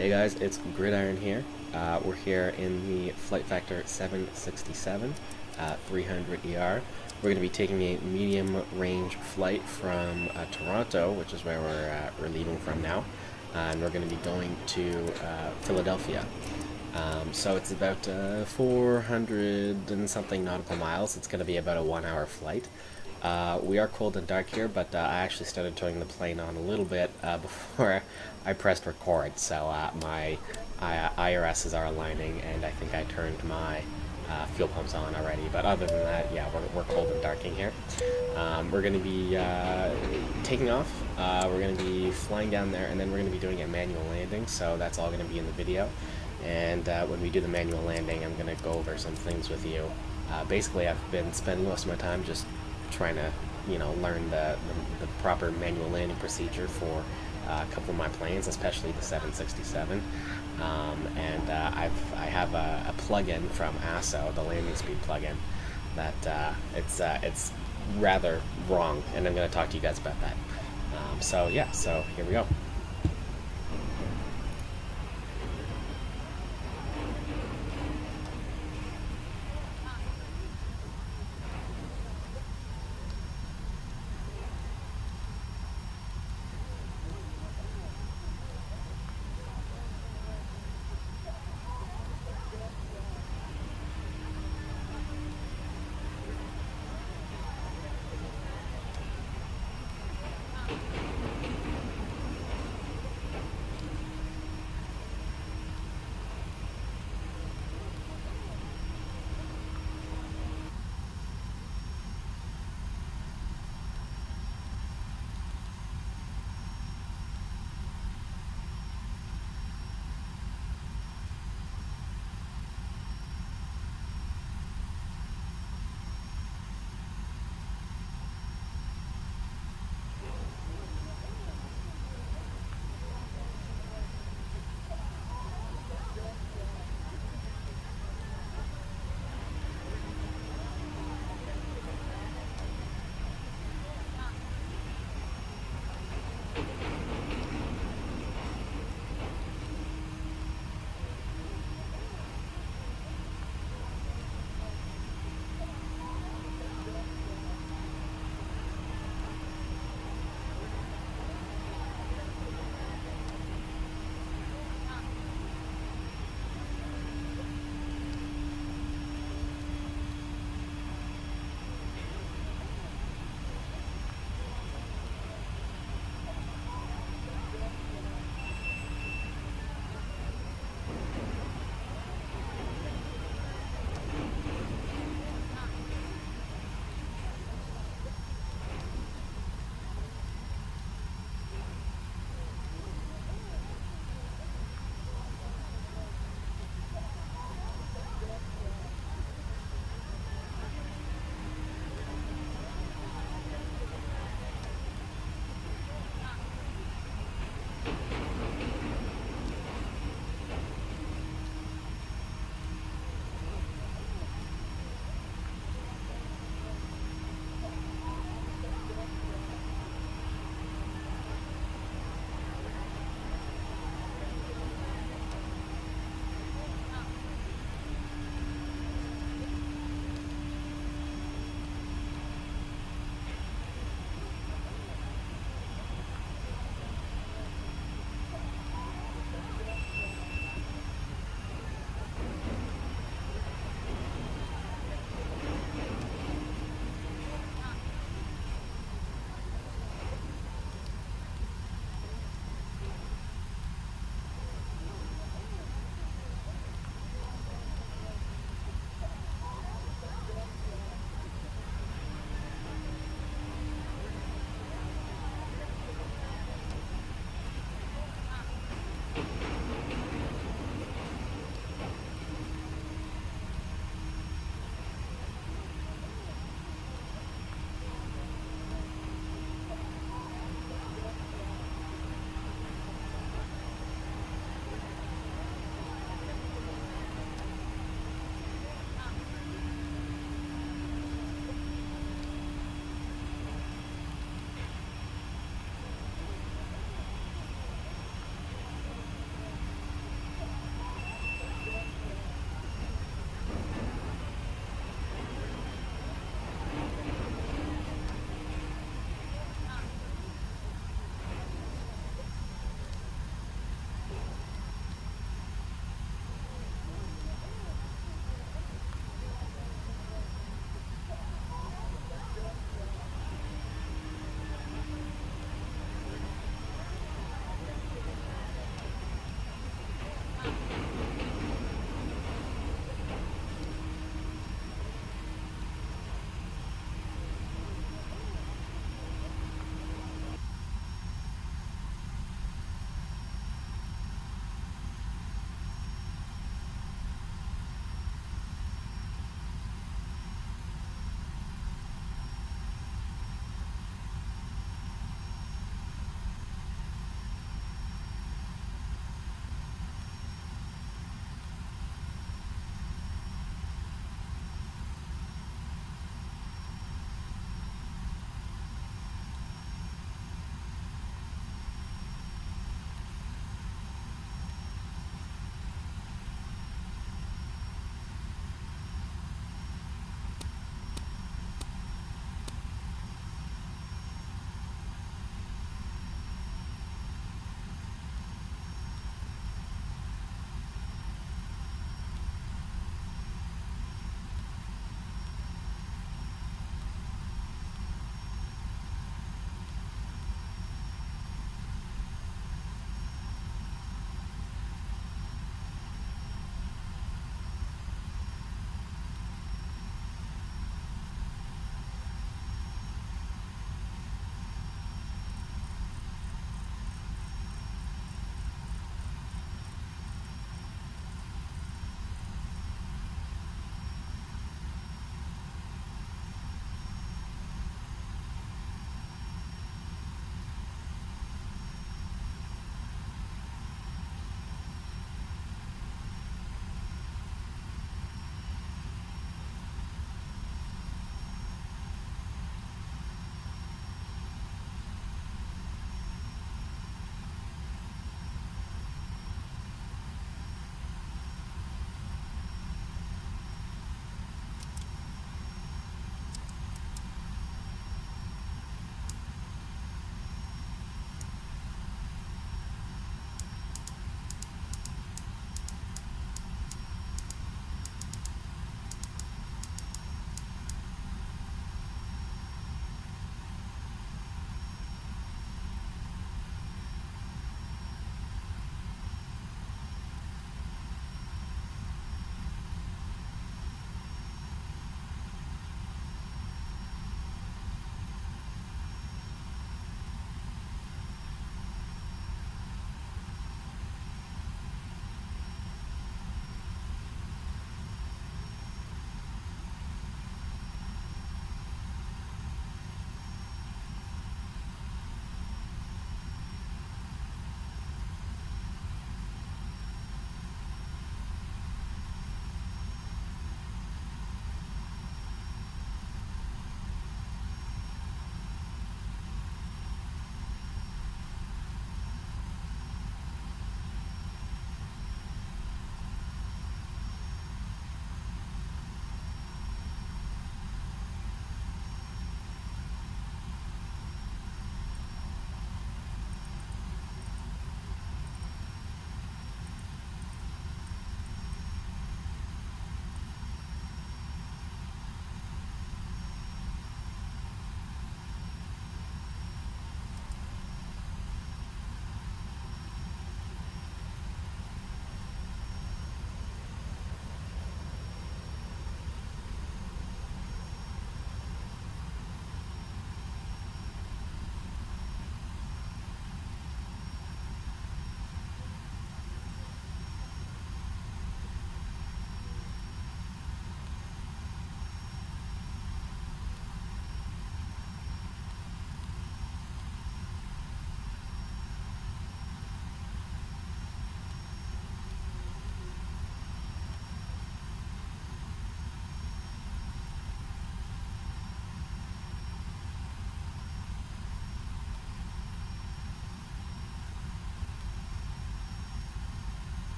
Hey guys, it's Gridiron here. We're here in the Flight Factor 767 300 ER. We're going to be taking a medium range flight from Toronto, which is where we're leaving from now, and we're going to be going to Philadelphia. So it's about 400 and something nautical miles. It's going to be about a 1 hour flight. We are cold and dark here, but I actually started turning the plane on a little bit before I pressed record, so my IRSs are aligning, and I think I turned my fuel pumps on already. But other than that, yeah, we're cold and darking here. We're going to be taking off. We're going to be flying down there, and then we're going to be doing a manual landing, so that's all going to be in the video. And when we do the manual landing, I'm going to go over some things with you. Basically, I've been spending most of my time just trying to, learn the proper manual landing procedure for a couple of my planes, especially the 767. And I have a plugin from ASSO, the landing speed plugin, that it's rather wrong, and I'm going to talk to you guys about that. So here we go.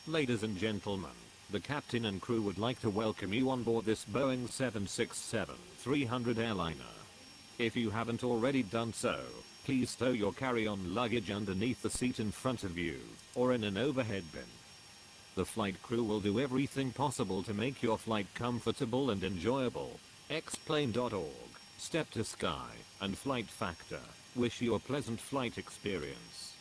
Ladies and gentlemen, the captain and crew would like to welcome you on board this Boeing 767-300 airliner. If you haven't already done so, please stow your carry-on luggage underneath the seat in front of you, or in an overhead bin. The flight crew will do everything possible to make your flight comfortable and enjoyable. Xplane.org, Step to Sky, and Flight Factor wish you a pleasant flight experience.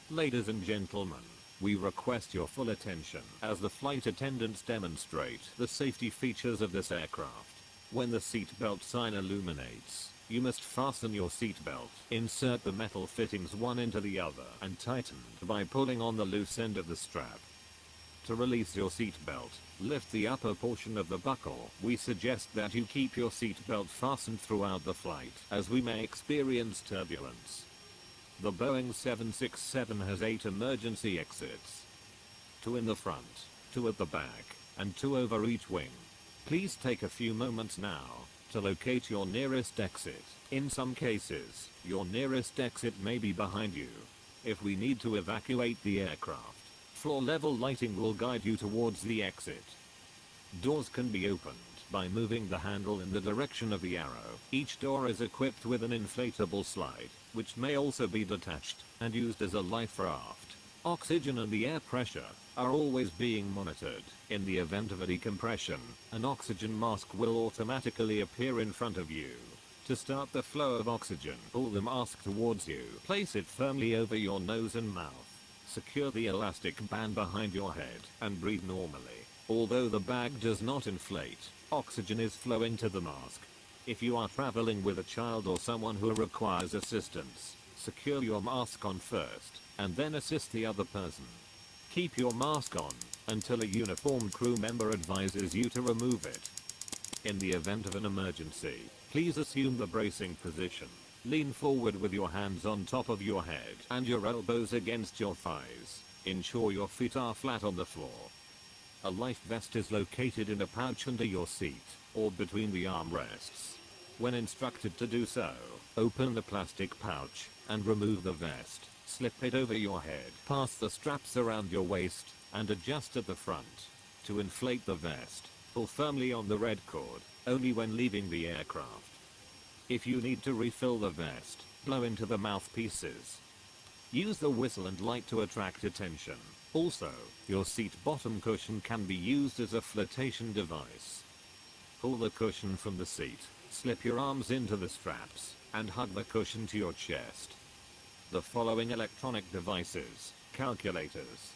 Ladies and gentlemen, we request your full attention as the flight attendants demonstrate the safety features of this aircraft. When the seatbelt sign illuminates, you must fasten your seatbelt. Insert the metal fittings one into the other and tighten by pulling on the loose end of the strap. To release your seatbelt, lift the upper portion of the buckle. We suggest that you keep your seatbelt fastened throughout the flight, as we may experience turbulence. The Boeing 767 has 8 emergency exits. 2 in the front, 2 at the back, and 2 over each wing. Please take a few moments now to locate your nearest exit. In some cases, your nearest exit may be behind you. If we need to evacuate the aircraft, floor level lighting will guide you towards the exit. Doors can be opened by moving the handle in the direction of the arrow. Each door is equipped with an inflatable slide, which may also be detached and used as a life raft. Oxygen and the air pressure are always being monitored. In the event of a decompression, an oxygen mask will automatically appear in front of you. To start the flow of oxygen, pull the mask towards you. Place it firmly over your nose and mouth. Secure the elastic band behind your head and breathe normally. Although the bag does not inflate, oxygen is flowing to the mask. If you are traveling with a child or someone who requires assistance, secure your mask on first, and then assist the other person. Keep your mask on until a uniformed crew member advises you to remove it. In the event of an emergency, please assume the bracing position. Lean forward with your hands on top of your head and your elbows against your thighs. Ensure your feet are flat on the floor. A life vest is located in a pouch under your seat or between the armrests. When instructed to do so, open the plastic pouch and remove the vest. Slip it over your head, pass the straps around your waist, and adjust at the front. To inflate the vest, pull firmly on the red cord, only when leaving the aircraft. If you need to refill the vest, blow into the mouthpieces. Use the whistle and light to attract attention. Also, your seat bottom cushion can be used as a flotation device. Pull the cushion from the seat, slip your arms into the straps, and hug the cushion to your chest. The following electronic devices: calculators,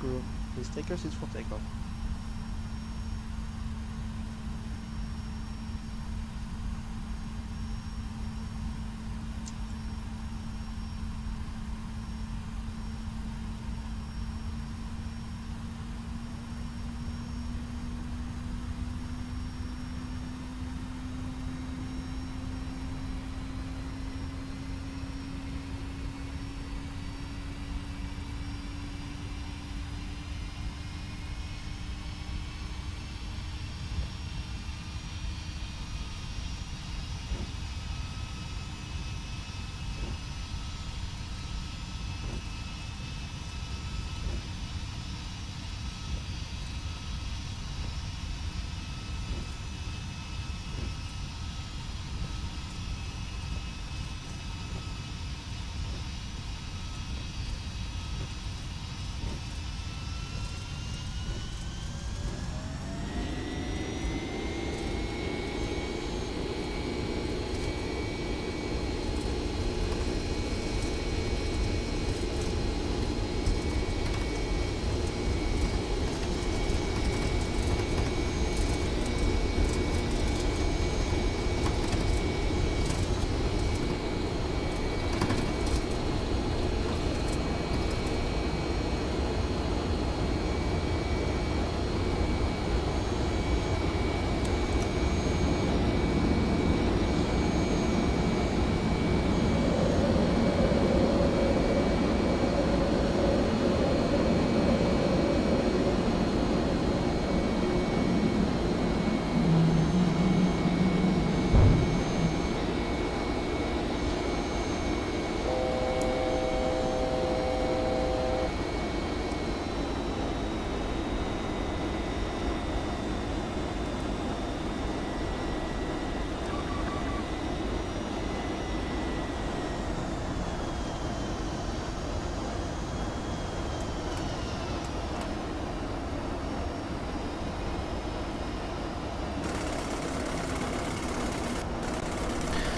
Guru. Please take your seats for takeoff.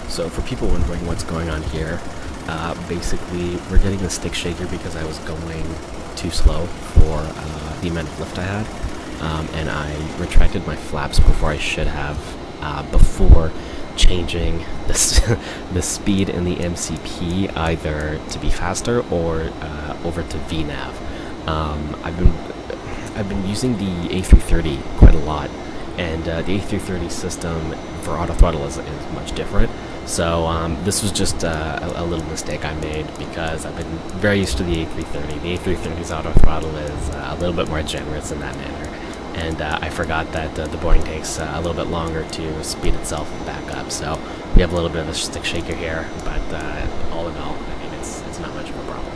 So for people wondering what's going on here, basically we're getting the stick shaker because I was going too slow for the amount of lift I had, and I retracted my flaps before I should have, before changing the speed in the MCP either to be faster or over to VNAV. I've been using the A330 quite a lot, and the A330 system for auto throttle is much different. So this was just a little mistake I made because I've been very used to the A330. The A330's auto throttle is a little bit more generous in that manner, and I forgot that the Boeing takes a little bit longer to speed itself back up. So we have a little bit of a stick shaker here, but all in all, I mean it's not much of a problem.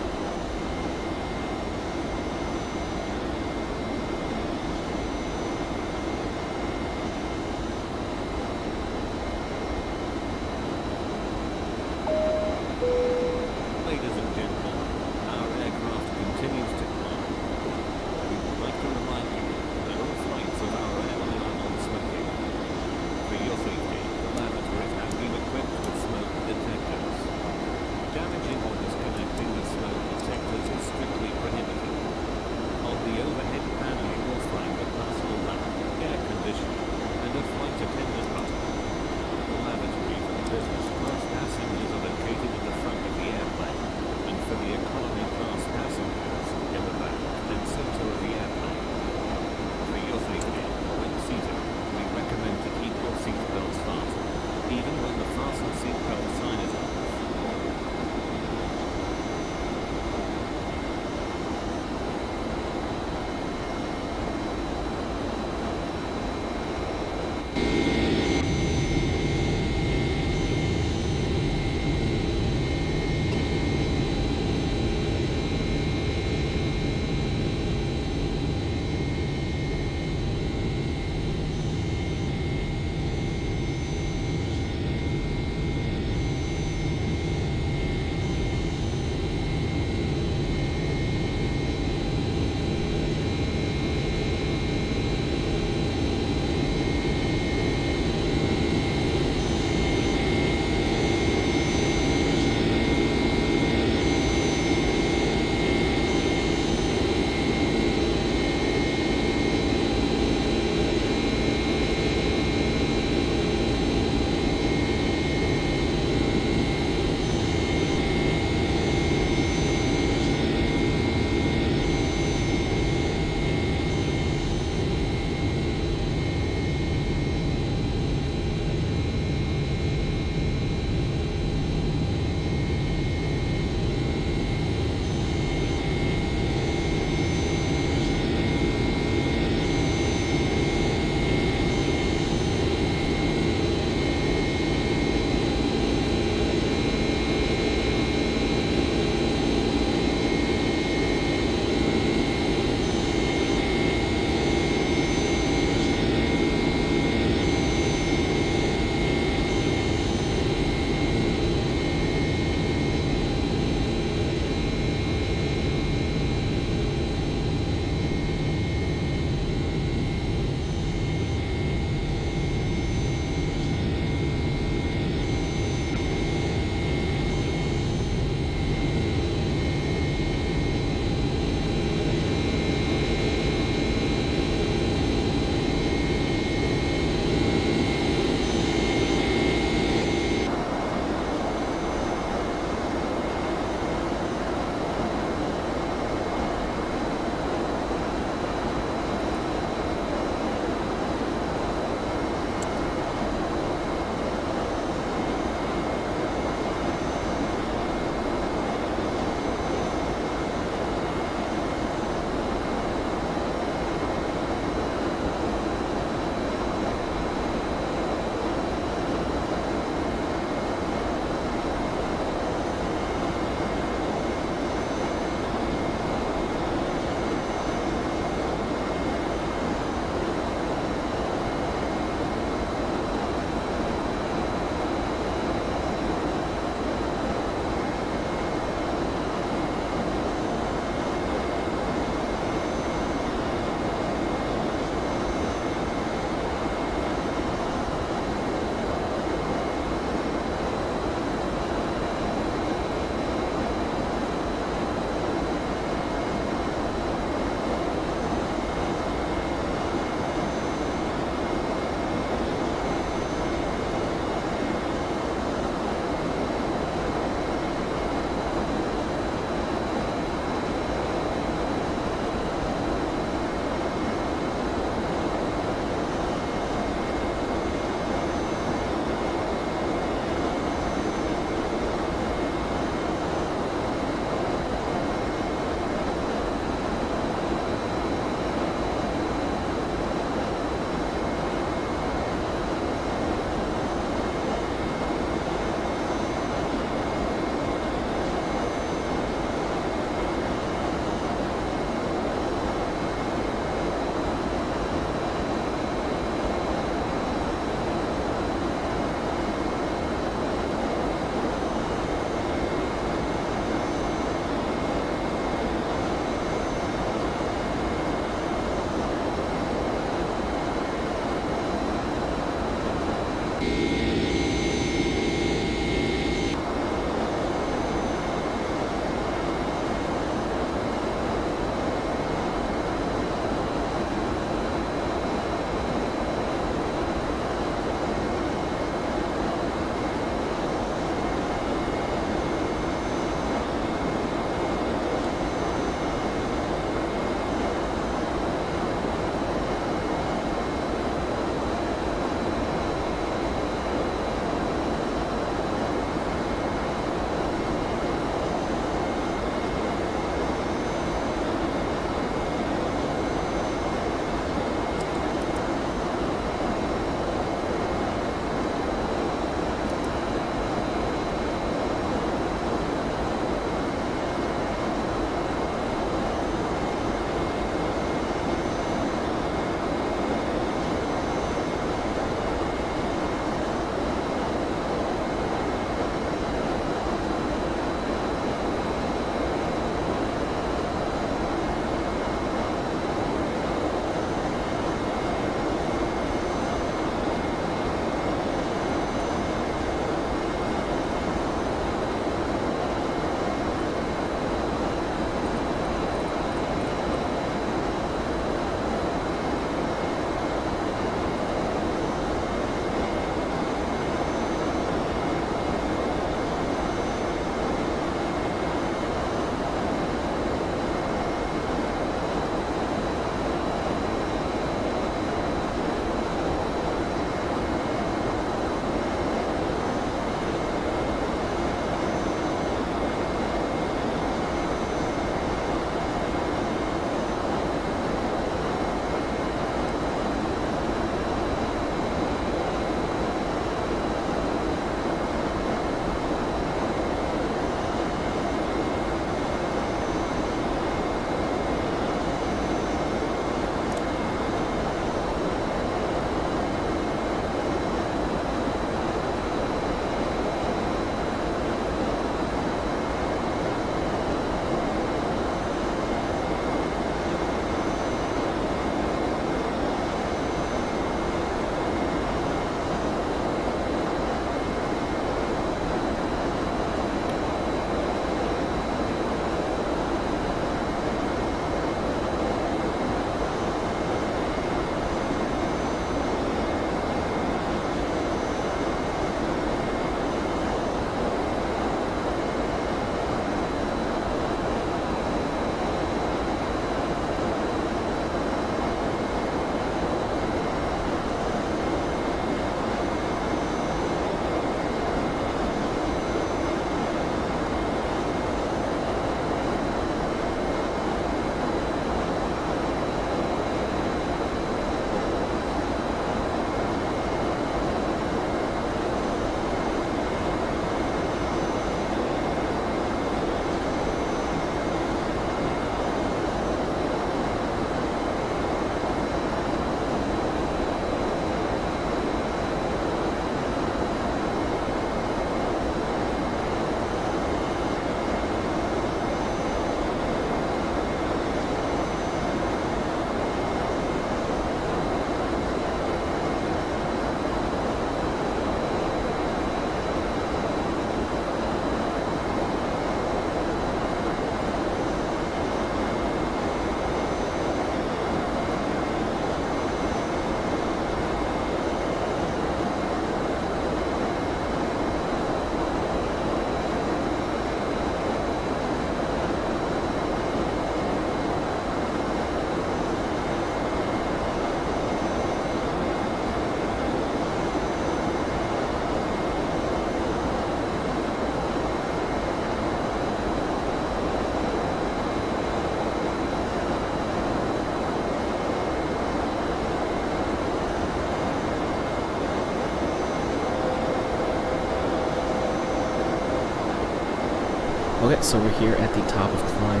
Okay, so we're here at the top of climb.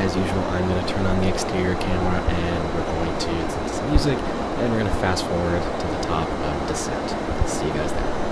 As usual, I'm going to turn on the exterior camera and we're going to listen to some music and we're going to fast forward to the top of descent. See you guys there.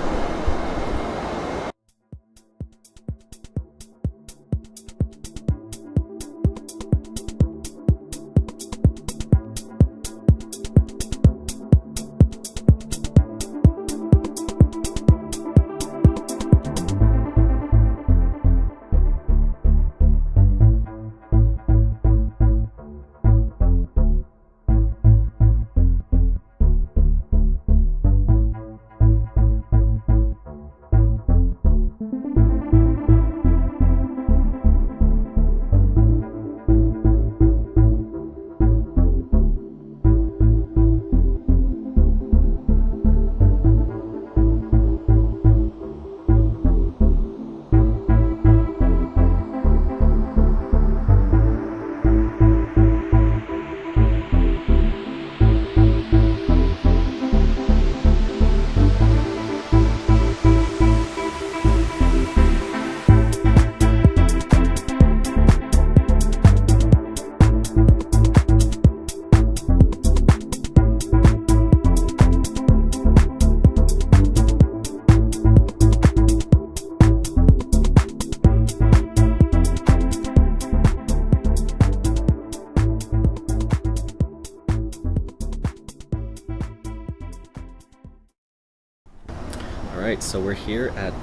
Alright, so we're here at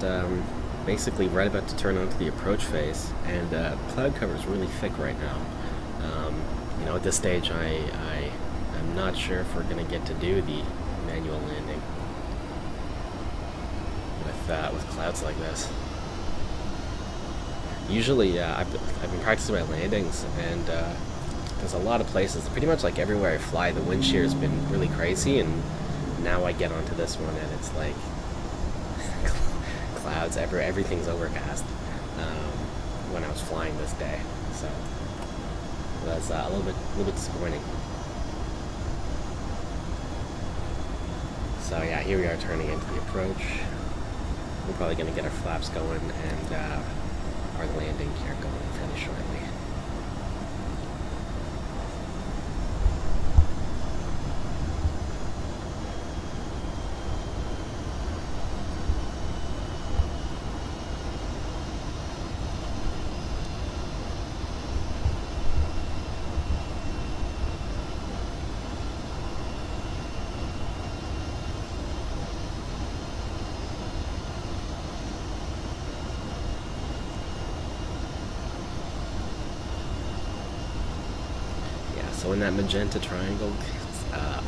basically right about to turn onto the approach phase, and cloud cover is really thick right now. You know, at this stage I'm not sure if we're going to get to do the manual landing with clouds like this. Usually I've been practicing my landings, and there's a lot of places, pretty much like everywhere I fly, the wind shear has been really crazy, and now I get onto this one and it's like clouds everywhere, everything's overcast when I was flying this day, so that's a little bit disappointing. So yeah, here we are turning into the approach. We're probably going to get our flaps going and our landing gear going fairly shortly. So in that magenta triangle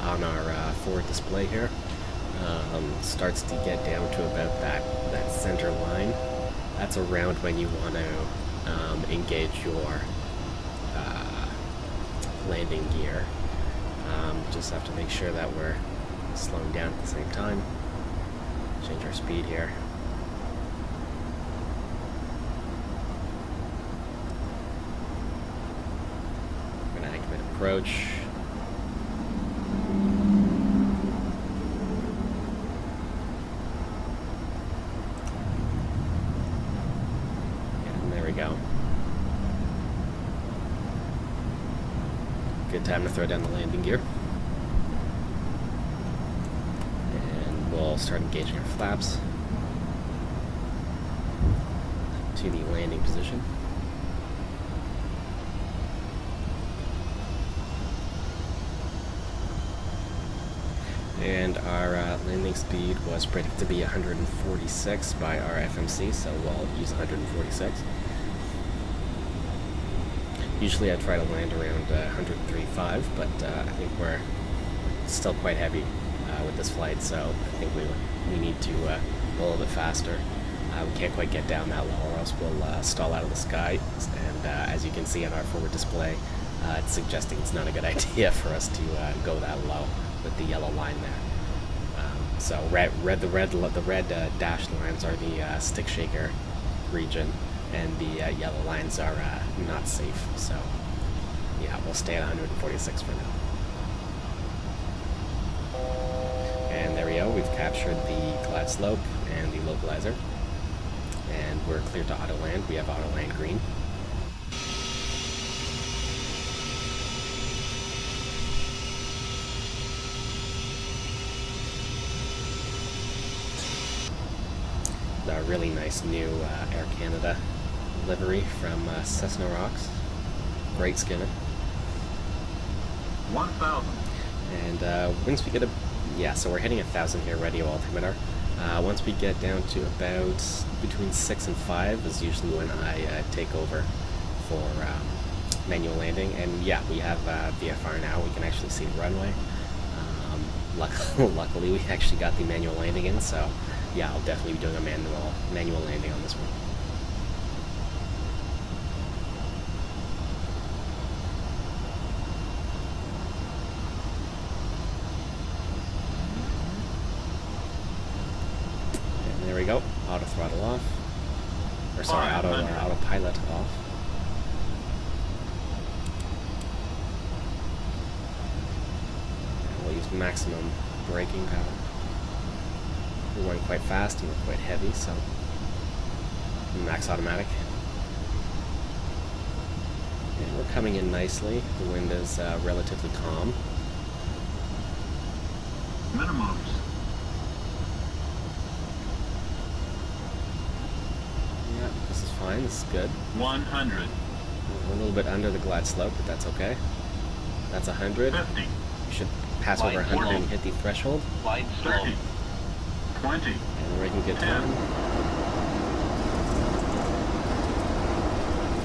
on our forward display here, starts to get down to about that center line. That's around when you want to engage your landing gear. Just have to make sure that we're slowing down at the same time. Change our speed here. Approach. And there we go. Good time to throw down the landing gear. And we'll start engaging our flaps to the landing position. And our landing speed was predicted to be 146 by our FMC, so we'll use 146. Usually I try to land around 103.5, but I think we're still quite heavy with this flight, so I think we need to go a little bit faster. We can't quite get down that low, or else we'll stall out of the sky, and as you can see on our forward display, it's suggesting it's not a good idea for us to go that low with the yellow line there. So the red dashed lines are the stick shaker region, and the yellow lines are not safe. So yeah, we'll stay at 146 for now. And there we go. We've captured the glide slope and the localizer, and we're clear to auto land. We have auto land green. A really nice new Air Canada livery from Cessna Rocks. Great skinner. 1,000. And once we get so we're hitting 1,000 here, radio altimeter. Once we get down to about between 6 and 5 is usually when I take over for manual landing. And yeah, we have VFR now. We can actually see the runway. Luckily, we actually got the manual landing in, so yeah, I'll definitely be doing a manual landing on this one. And there we go. Auto throttle off. Or sorry, autopilot off. And we'll use maximum braking power. We're going quite fast and we're quite heavy, so max automatic. And we're coming in nicely. The wind is relatively calm. Minimums. Yeah, this is fine. This is good. 100. We're a little bit under the glide slope, but that's okay. That's 100. 50. We should pass over 100 and hit the threshold. Light slow. 30. 20. And we're making good time.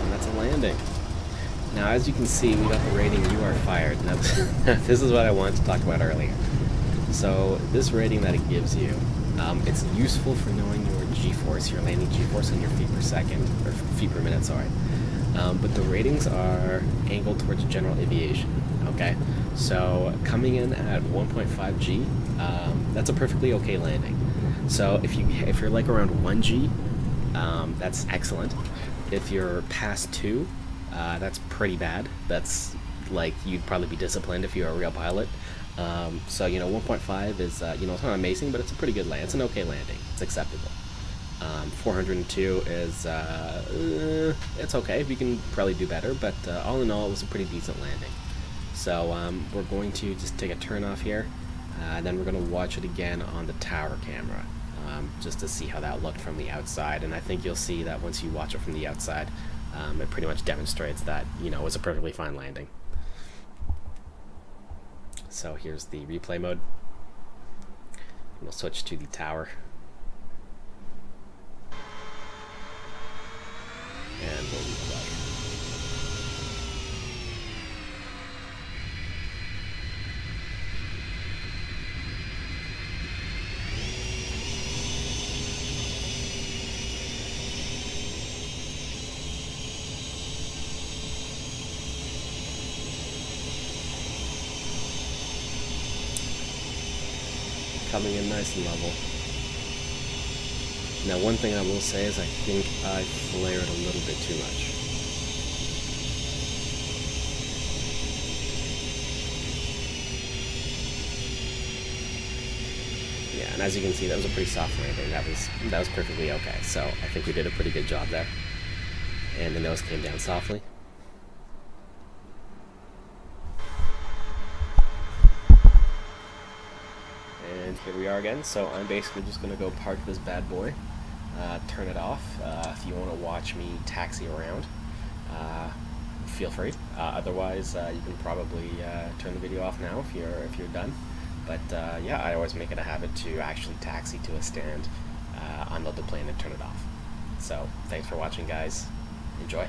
And that's a landing. Now, as you can see, we got the rating "You are fired." Now, this is what I wanted to talk about earlier. So, this rating that it gives you, it's useful for knowing your G-force, your landing G-force, and your feet per second, or feet per minute, sorry. But the ratings are angled towards general aviation. Okay, so coming in at 1.5 G, that's a perfectly okay landing. So if you're like around 1 G, that's excellent. If you're past 2, that's pretty bad. That's like you'd probably be disciplined if you're a real pilot. So 1.5 is it's not amazing, but it's a pretty good land. It's an okay landing. It's acceptable. 402 is it's okay. We can probably do better, but all in all, it was a pretty decent landing. So we're going to just take a turn off here, and then we're going to watch it again on the tower camera, just to see how that looked from the outside. And I think you'll see that once you watch it from the outside, it pretty much demonstrates that it was a perfectly fine landing. So here's the replay mode. We'll switch to the tower. And we'll replay. Coming in nice and level. Now, one thing I will say is I think I flared a little bit too much. Yeah, and as you can see, that was a pretty soft landing. That was perfectly okay. So I think we did a pretty good job there. And the nose came down softly. And here we are again. So I'm basically just going to go park this bad boy, turn it off. If you want to watch me taxi around, feel free. Otherwise, you can probably turn the video off now if you're done. But yeah, I always make it a habit to actually taxi to a stand, unload the plane, and turn it off. So thanks for watching, guys. Enjoy.